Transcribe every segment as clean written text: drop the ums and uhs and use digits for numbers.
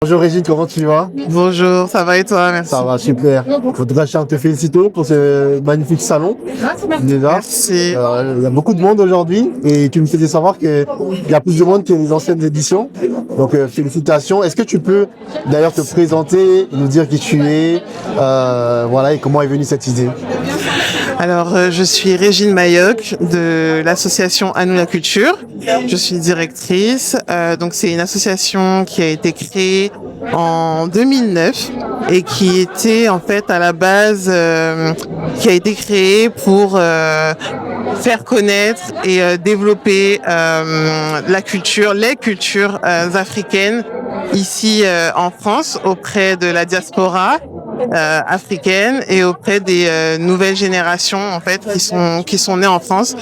Bonjour Régine, comment tu vas? Bonjour, ça va et toi? Merci. Ça va, super. Je voudrais te féliciter pour ce magnifique salon. Déjà, Merci. il y a beaucoup de monde aujourd'hui et tu me faisais savoir qu'il y a plus de monde que les anciennes éditions. Donc, félicitations. Est-ce que tu peux d'ailleurs te présenter, nous dire qui tu es, voilà, et comment est venue cette idée? Alors, je suis Régine Mayoc de l'association À nous la culture. Je suis directrice. Donc, c'est une association qui a été créée en 2009 et qui était en fait à la base, qui a été créée pour faire connaître et développer la culture, les cultures africaines ici en France auprès de la diaspora africaine et auprès des nouvelles générations en fait qui sont nées en France.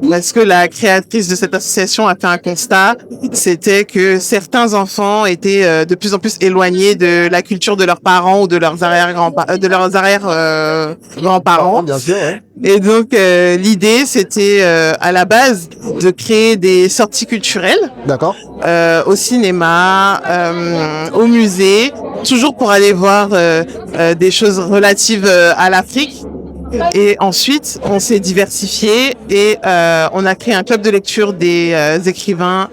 Parce que la créatrice de cette association a fait un constat, c'était que certains enfants étaient de plus en plus éloignés de la culture de leurs parents ou de leurs grands-parents. Bien sûr, ouais. Et donc l'idée c'était à la base de créer des sorties culturelles. D'accord. Au cinéma, au musée, toujours pour aller voir des choses relatives à l'Afrique. Et ensuite, on s'est diversifié et on a créé un club de lecture des écrivains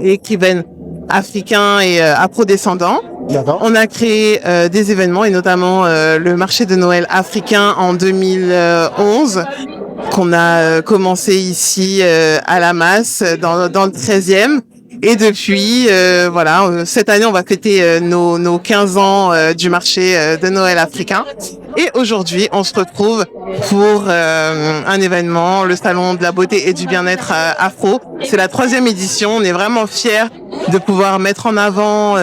et écrivaines africains et afro-descendants. D'accord. On a créé des événements et notamment le marché de Noël africain en 2011 qu'on a commencé ici à la Masse dans le 13e. Et depuis, voilà, cette année, on va fêter nos 15 ans du marché de Noël africain. Et aujourd'hui, on se retrouve pour un événement, le Salon de la beauté et du bien-être afro. C'est la 3e édition. On est vraiment fiers de pouvoir mettre en avant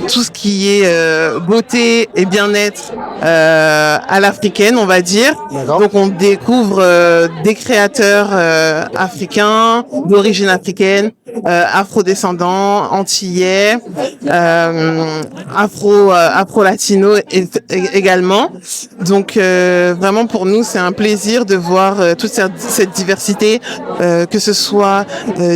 tout ce qui est beauté et bien-être à l'africaine, on va dire. Donc, on découvre des créateurs africains, d'origine africaine, afro-descendants, antillais, afro-latino également. Donc vraiment pour nous c'est un plaisir de voir toute cette diversité, que ce soit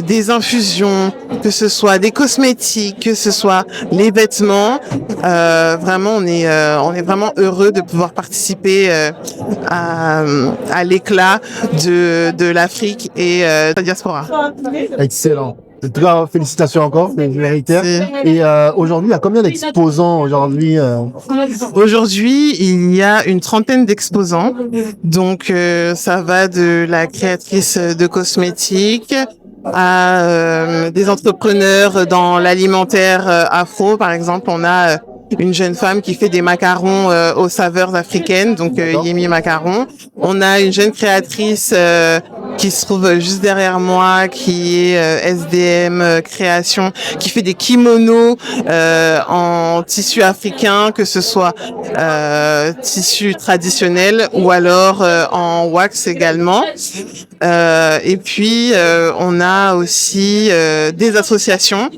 des infusions, que ce soit des cosmétiques, que ce soit les vêtements. Vraiment on est vraiment heureux de pouvoir participer à l'éclat de l'Afrique et de la diaspora. Excellent. En tout cas, félicitations encore, c'est méritaire. Et aujourd'hui, il y a combien d'exposants aujourd'hui Aujourd'hui, il y a une trentaine d'exposants. Donc, ça va de la créatrice de cosmétiques à des entrepreneurs dans l'alimentaire afro. Par exemple, on a une jeune femme qui fait des macarons aux saveurs africaines, donc Yemi Macaron. On a une jeune créatrice qui se trouve juste derrière moi, qui est SDM Création, qui fait des kimonos en tissu africain, que ce soit tissu traditionnel ou alors en wax également. Et puis on a aussi des associations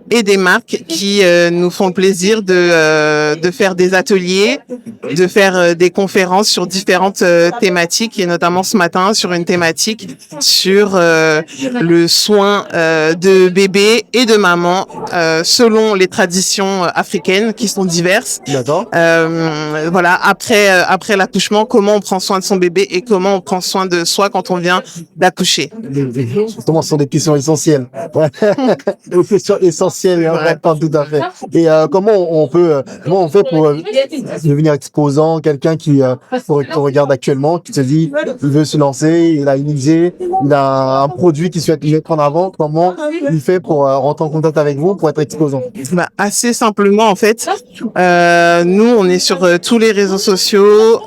et des marques qui nous font le plaisir de faire des ateliers, de faire des conférences sur différentes thématiques et notamment ce matin sur une thématique sur le soin de bébé et de maman selon les traditions africaines qui sont diverses. D'accord. Voilà, après l'accouchement, comment on prend soin de son bébé et comment on prend soin de soi quand on vient d'accoucher. Justement, ce sont des questions essentielles. Des questions essentielles, pas tout à fait. Et comment on fait pour devenir exposant, quelqu'un qui regarde actuellement, qui se dit, il veut se lancer, il a une idée, il a un produit qu'il souhaite mettre en avant, comment il fait pour rentrer en contact avec vous pour être exposant? Assez simplement, en fait, nous, on est sur tous les réseaux sociaux,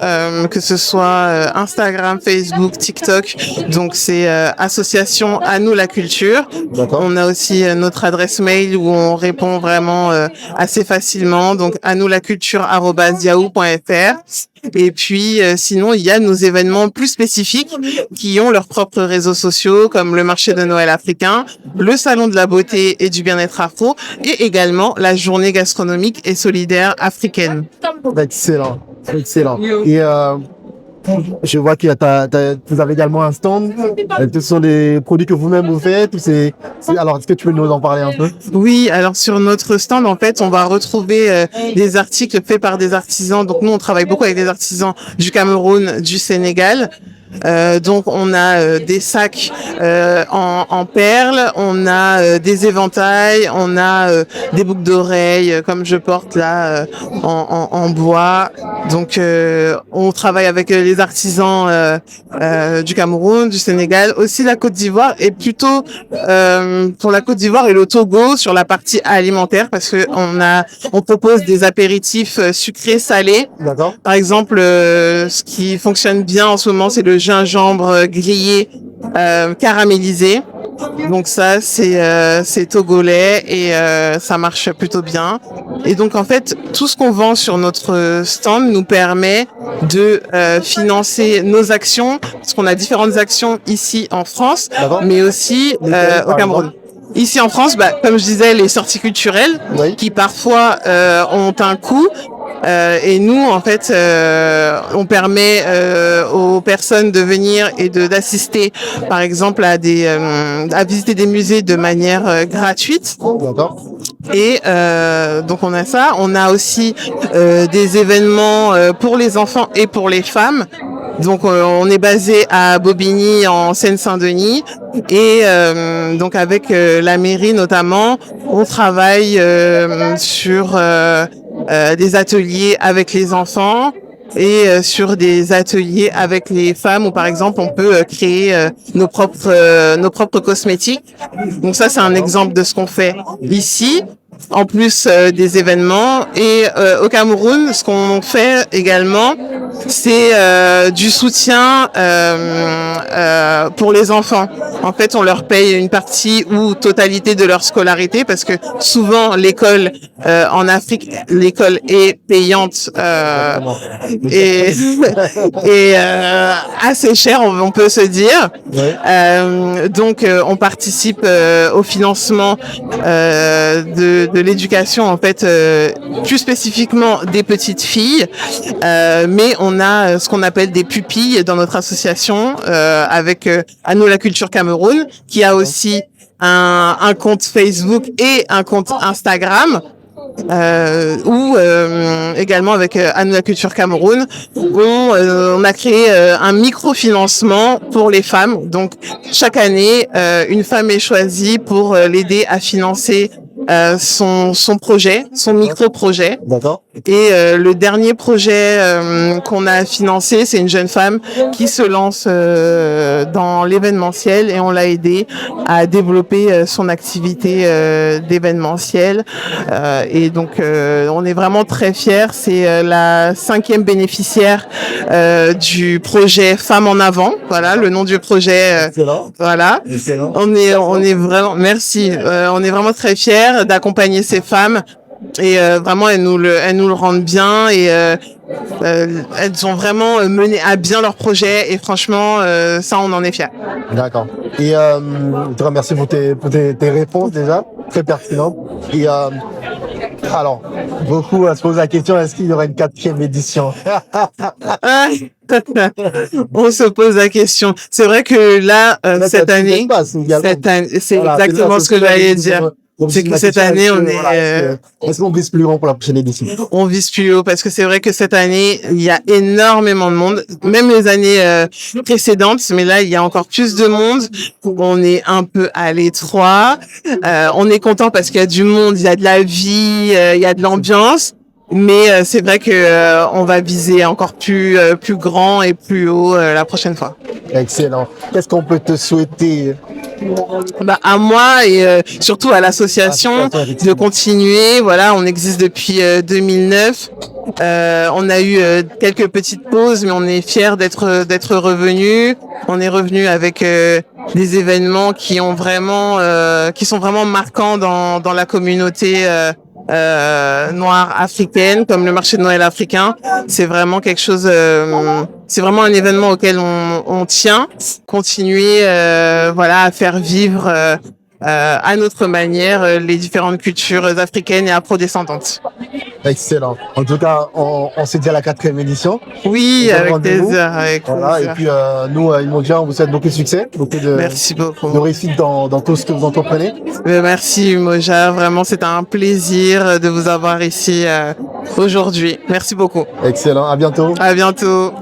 que ce soit Instagram, Facebook, TikTok. Donc, c'est association À nous la culture. On a aussi notre adresse mail où on répond vraiment assez facilement. Donc, anoulaculture@yahoo.fr. Et puis, sinon, il y a nos événements plus spécifiques qui ont leurs propres réseaux sociaux, comme le marché de Noël africain, le salon de la beauté et du bien-être afro, et également la journée gastronomique et solidaire africaine. Excellent, excellent. Et Je vois que vous avez également un stand. Ce sont des produits que vous-même vous faites. Alors, est-ce que tu peux nous en parler un peu? Oui, alors sur notre stand, en fait, on va retrouver des articles faits par des artisans. Donc nous, on travaille beaucoup avec des artisans du Cameroun, du Sénégal. Donc on a des sacs en perles, on a des éventails, on a des boucles d'oreilles comme je porte là en bois. Donc on travaille avec les artisans du Cameroun, du Sénégal, aussi la Côte d'Ivoire et plutôt pour la Côte d'Ivoire et le Togo sur la partie alimentaire parce que on propose des apéritifs sucrés salés. D'accord. Par exemple, ce qui fonctionne bien en ce moment, c'est le gingembre grillé caramélisé. Donc ça, c'est togolais et ça marche plutôt bien. Et donc en fait, tout ce qu'on vend sur notre stand nous permet de financer nos actions, parce qu'on a différentes actions ici en France, mais aussi au Cameroun. Ici en France, comme je disais, les sorties culturelles qui parfois ont un coût. Et nous, en fait, on permet aux personnes de venir et d'assister, par exemple, à visiter des musées de manière gratuite. Et donc on a ça. On a aussi des événements pour les enfants et pour les femmes. Donc on est basé à Bobigny en Seine-Saint-Denis et donc avec la mairie notamment, on travaille sur des ateliers avec les enfants et sur des ateliers avec les femmes où par exemple on peut créer nos propres cosmétiques. Donc ça c'est un exemple de ce qu'on fait ici. En plus des événements et au Cameroun, ce qu'on fait également, c'est du soutien pour les enfants. En fait, on leur paye une partie ou totalité de leur scolarité parce que souvent l'école en Afrique, l'école est payante et assez chère, on peut se dire. Donc, on participe au financement de l'éducation en fait plus spécifiquement des petites filles mais on a ce qu'on appelle des pupilles dans notre association avec À nous la culture Cameroun qui a aussi un compte Facebook et un compte Instagram ou également avec À nous la culture Cameroun on a créé un microfinancement pour les femmes. Donc chaque année une femme est choisie pour l'aider à financer son projet, son micro-projet. D'accord. Et le dernier projet qu'on a financé, c'est une jeune femme qui se lance dans l'événementiel et on l'a aidée à développer son activité d'événementiel. Et donc on est vraiment très fiers. C'est la 5e bénéficiaire du projet Femmes en avant. Voilà le nom du projet. Excellent. Voilà. Excellent. On est vraiment merci. On est vraiment très fiers d'accompagner ces femmes et vraiment elles nous le rendent bien et elles ont vraiment mené à bien leur projet et franchement ça on en est fiers. D'accord. Et je te remercie pour tes réponses déjà très pertinentes. Et alors beaucoup se posent la question, est-ce qu'il y aura une 4e édition? On se pose la question. C'est vrai que là, cette année, c'est exactement ce que j'allais dire. C'est que cette année, on est... Est-ce qu'on vise plus haut pour la prochaine édition? On vise plus haut parce que c'est vrai que cette année, il y a énormément de monde. Même les années précédentes, mais là, il y a encore plus de monde. On est un peu à l'étroit. On est content parce qu'il y a du monde, il y a de la vie, il y a de l'ambiance. Mais c'est vrai que on va viser encore plus grand et plus haut la prochaine fois. Excellent. Qu'est-ce qu'on peut te souhaiter? À moi et surtout à l'association de continuer. Voilà, on existe depuis 2009. On a eu quelques petites pauses, mais on est fiers d'être revenu. On est revenu avec des événements qui sont vraiment marquants dans la communauté noire africaine, comme le marché de Noël africain. C'est vraiment quelque chose, c'est vraiment un événement auquel on tient. Continuer à faire vivre à notre manière les différentes cultures africaines et afrodescendantes. Excellent. En tout cas, on s'est dit à la 4e édition. Oui, On se avec rendez-vous. plaisir, avec Voilà. plaisir. Et puis, nous, à Umoja, on vous souhaite beaucoup de succès, beaucoup Merci beaucoup. de réussite dans tout ce que vous entreprenez. Merci Umoja, vraiment c'est un plaisir de vous avoir ici aujourd'hui. Merci beaucoup. Excellent. À bientôt. À bientôt.